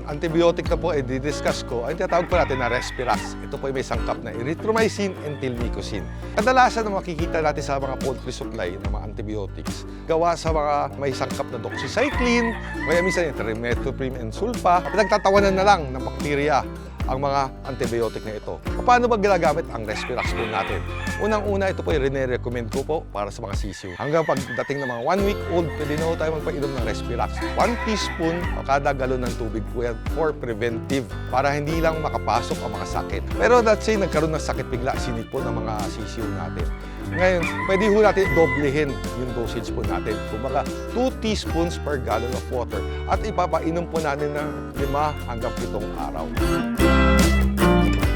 antibiotic na po ay didiscuss ko ay tinatawag po natin na Respirax. Ito po ay may sangkap na erythromycin and tilmicocin. Kadalasan na makikita natin sa mga poultry supply ng mga antibiotics, gawa sa mga may sangkap na doxycycline, kaya minsan yung trimethoprim and sulfa. Pinagtatawanan na lang ng bakterya ang mga antibiotic na ito. Paano ba ginagamit ang Respirax po natin? Unang-una, ito po ay recommend ko po para sa mga sisiw. Hanggang pagdating ng mga 1 week old, pwede na po tayo magpainom ng Respirax. 1 teaspoon o kada galon ng tubig po yan for preventive, para hindi lang makapasok ang mga sakit. Pero let's say nagkaroon ng sakit bigla, sinipon ng mga sisiw natin. Ngayon, pwede ho natin doblehin yung dosage po natin. Kumbaga, 2 teaspoons per gallon of water at ipapainom po natin ng 5 hanggang 7 araw.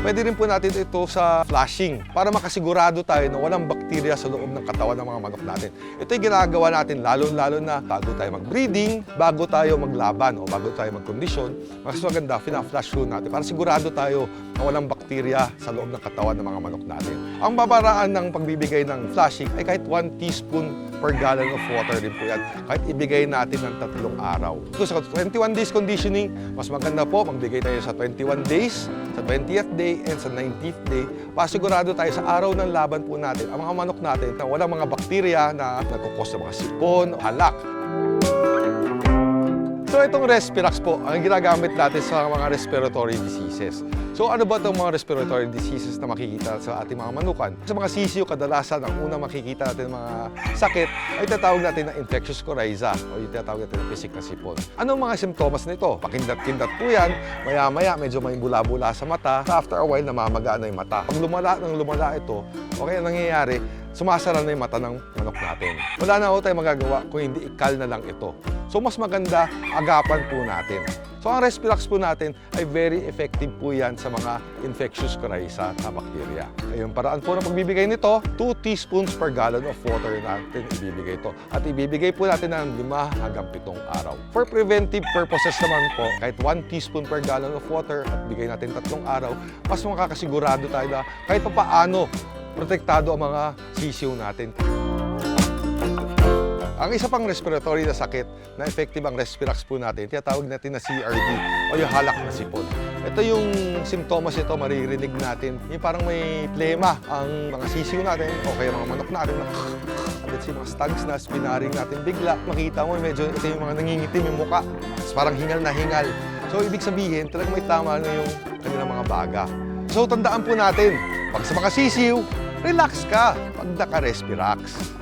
Pwede rin po natin ito sa flushing para makasigurado tayo na walang bakterya sa loob ng katawan ng mga manok natin. Ito yung ginagawa natin lalo-lalo na bago tayo mag-breeding, bago tayo maglaban o bago tayo mag-kondisyon. Mas maganda, fina-flush po natin para sigurado tayo na walang bakterya sa loob ng katawan ng mga manok natin. Ang babaraan ng pagbibigay ng flushing ay kahit 1 teaspoon per gallon of water din po yan. Kahit ibigay natin ng 3 araw. Kung sa 21 days conditioning, mas maganda po magbigay tayo sa 21 days, sa 20th day, and sa 19th day, pasigurado tayo sa araw ng laban po natin, ang mga manok natin na walang mga bakterya na nagkukos ng mga sipon, halak. So itong Respirax po, ang ginagamit natin sa mga respiratory diseases. So ano ba itong mga respiratory diseases na makikita sa ating mga manukan? Sa mga sisiyo, kadalasan ang unang makikita natin mga sakit ay tinatawag natin na infectious coryza o yung tinatawag natin na pisik na sipon. Anong mga simptomas nito? Pakindat-kindat po yan, maya-maya medyo may bula-bula sa mata, after a while namamaga na yung mata. Pag lumala ito, okay, nangyayari, sumasara na yung mata ng manok natin. Wala na ako tayong magagawa kung hindi ikal na lang ito. So mas maganda, agapan po natin. So ang Respirax po natin ay very effective po yan sa mga infectious coryza na bakterya. Yung paraan po ng pagbibigay nito, 2 teaspoons per gallon of water natin ibibigay ito. At ibibigay po natin ng 5 hanggang 7 araw. For preventive purposes naman po, kahit 1 teaspoon per gallon of water at bigay natin 3 araw, mas makakasigurado tayo na kahit paano protektado ang mga sisiw natin. Ang isa pang respiratory na sakit na effective ang Respirax po natin, tinatawag natin na CRD o yung halak na sipon. Ito yung simptomas ito, maririnig natin. Yung parang may plema ang mga sisiw natin o kaya mga manok natin na let's say, mga stags na spinaring natin bigla. Makita mo, medyo ito yung mga nangingitim yung muka. Parang hingal na hingal. So, ibig sabihin, talagang may tama na yung kanilang mga baga. So, tandaan po natin, pag sa mga sisiw, relax ka pag naka-Respirax.